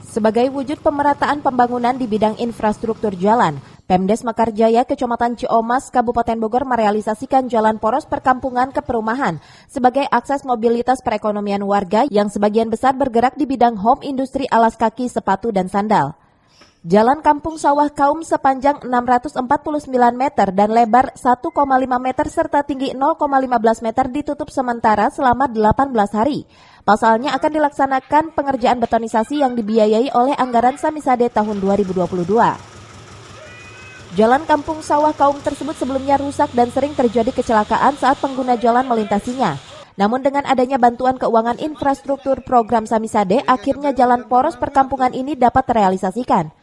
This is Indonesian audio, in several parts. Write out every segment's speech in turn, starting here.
Sebagai wujud pemerataan pembangunan di bidang infrastruktur jalan, Pemdes Mekarjaya Kecamatan Ciomas, Kabupaten Bogor merealisasikan jalan poros perkampungan ke perumahan sebagai akses mobilitas perekonomian warga yang sebagian besar bergerak di bidang home industri alas kaki, sepatu, dan sandal. Jalan Kampung Sawah Kaum sepanjang 649 meter dan lebar 1,5 meter serta tinggi 0,15 meter ditutup sementara selama 18 hari. Pasalnya akan dilaksanakan pengerjaan betonisasi yang dibiayai oleh anggaran Samisade tahun 2022. Jalan Kampung Sawah Kaum tersebut sebelumnya rusak dan sering terjadi kecelakaan saat pengguna jalan melintasinya. Namun dengan adanya bantuan keuangan infrastruktur program Samisade, akhirnya jalan poros perkampungan ini dapat terrealisasikan.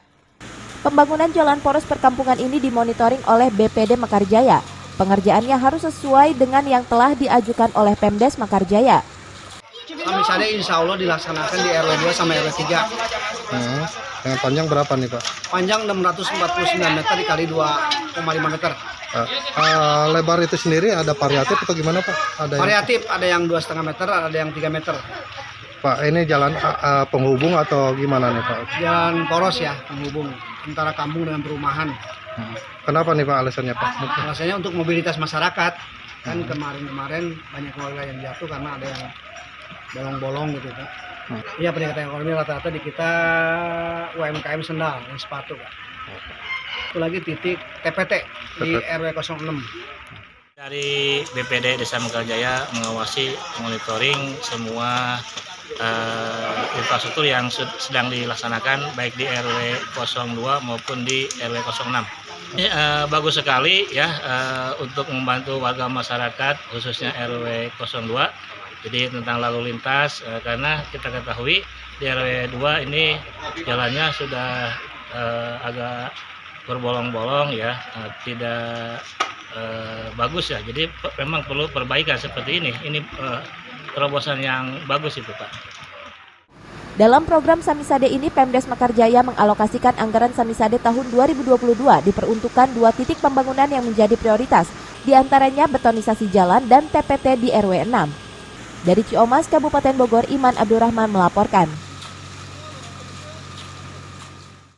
Pembangunan jalan poros perkampungan ini dimonitoring oleh BPD Mekarjaya. Pengerjaannya harus sesuai dengan yang telah diajukan oleh Pemdes Mekarjaya. Samisade insya Allah dilaksanakan di RW 2 sama RW 3. Dengan panjang berapa nih Pak? Panjang 649 meter dikali 2,5 meter. Lebar itu sendiri ada variatif atau gimana Pak? Variatif, ada yang 2,5 meter, ada yang 3 meter. Pak, ini jalan penghubung atau gimana nih Pak? Jalan poros ya, penghubung antara kampung dengan perumahan. Kenapa nih Pak alasannya Pak? Alasannya untuk mobilitas masyarakat. Kan kemarin banyak warga yang jatuh karena ada yang bolong-bolong gitu Pak. Iya, peningkatan ekonomi rata-rata di kita UMKM sendal dan sepatu Pak. Itu lagi titik TPT di RW 06. Dari BPD Desa Mekarjaya mengawasi monitoring semua infrastruktur yang sedang dilaksanakan baik di RW 02 maupun di RW 06. Ini bagus sekali ya untuk membantu warga masyarakat khususnya RW 02. Jadi tentang lalu lintas karena kita ketahui di RW 2 ini jalannya sudah agak berbolong-bolong ya, tidak bagus ya. Jadi memang perlu perbaikan seperti ini. Ini terobosan yang bagus itu Pak. Dalam program Samisade ini, Pemdes Mekarjaya mengalokasikan anggaran Samisade tahun 2022 diperuntukkan 2 titik pembangunan yang menjadi prioritas, diantaranya betonisasi jalan dan TPT di RW 6. Dari Ciomas, Kabupaten Bogor, Iman Abdurrahman melaporkan.